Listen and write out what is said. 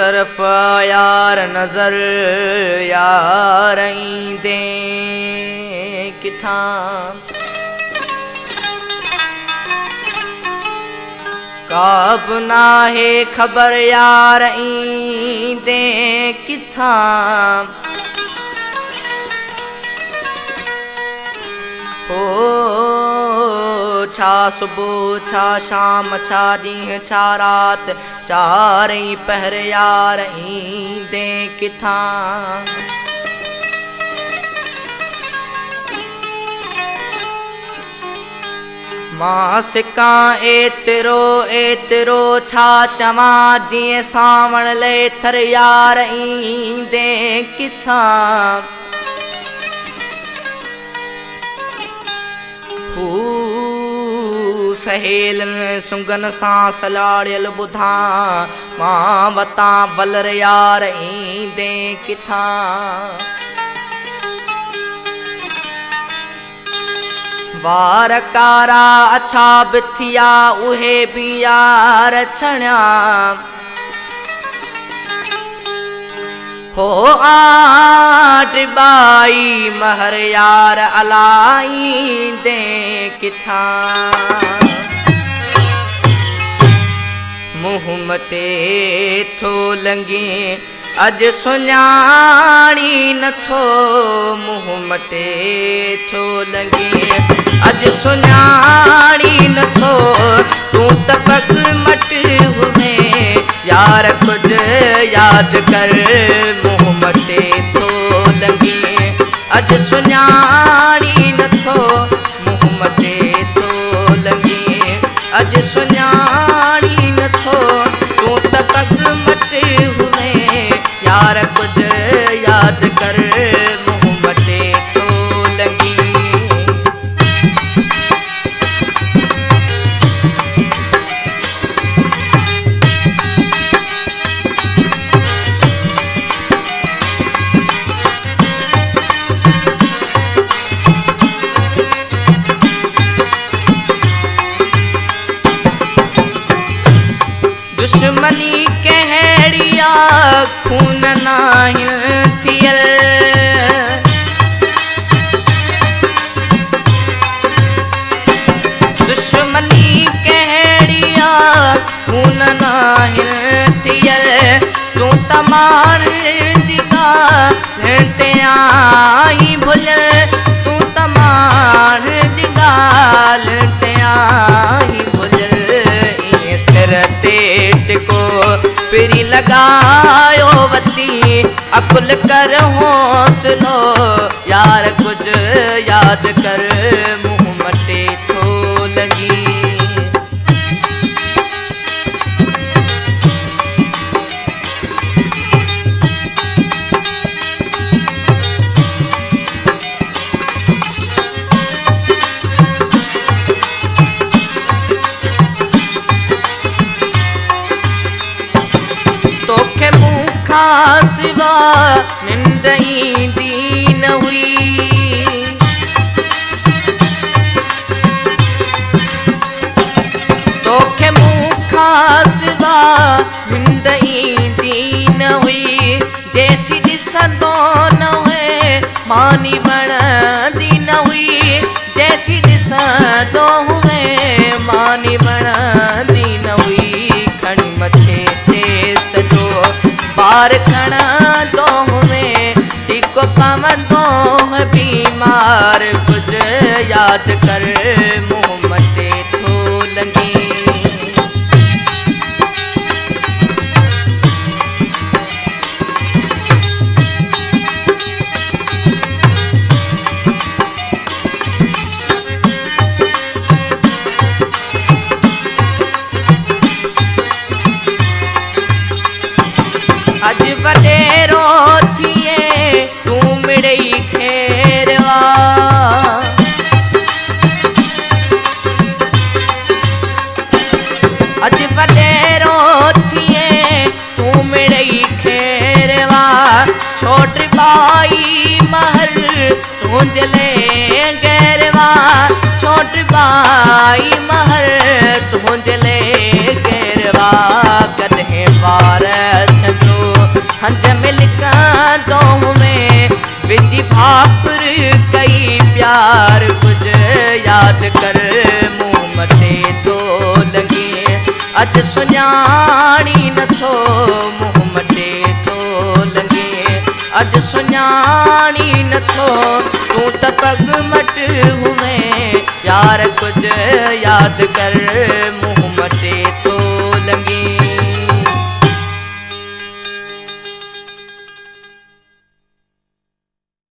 तरफ यार नजर यार दे किथा काब ना है खबर यार दे किथा हो छा सुबह छा शाम छा ॾींहुं छा रात चारई पहर यार दे किथा मां सिका एतिरो छा चवां जीअं सावण ले थर यार दे किथा सहेलन सुंगन सां सलाड़ियल ॿुधा मां वता बलर यार दे किथा वार कारा अछा बिथिया उहे भी यार छणिया हो आट बाई महर यार अलाई दे किथा मुँह मटे थो लंगी अज सुञाणी नथो मुँह मटे थो लंगी अज सुञाणी नथो तू त पग मट हुए यार कुछ याद कर मुँह मटे थो लंगी अज सुञाणी नथो मुँह मटे थो लंगी अज सुञाणी नथो तू त पग मट हुए यार कुछ याद कर मुँह मटे थो लंगी दुश्मनी कहड़िया खून नाहिल थियल दुश्मनी कहड़िया खून नाहिल थियल तू तमार जिगा ते आई भुल तू तमार जिगाल ते आई भुल सिर तेट को पिरी लगायो वती अकुल कर हौसलो यार कुछ याद कर मुँह मटे थो लगी सिवा निंद ईंदी न हुई तोखे मूंखा सिवा निंद ईंदी न हुई जैसी ॾिसंदो न हुए मानी बणंदी न हुई जैसी ॾिसंदो हुए मानी बणंदी न हुई खणी मथे ते सॼो बार खणा दो में ठीक पवंदो बीमार कुछ याद कर मुँह मटे थो लंगी अज वडेरो थिए तू मिड़ई खेरवा अज वडेरो थिए तू मिड़ई खेरवा छोट बाई महर तुंजले गैरवा छोट बाई महर तुंजले गैरवा कॾहिं बार छॾो हंज में लिखंदो में विजी भाकुर कई प्यार कुछ याद कर मुँह मटे तो लगे अज सुञाणी नथो मुँह मटे तो लगे अज सुञाणी नथो तू त पग मट हुए यार कुछ याद कर मुँह मटे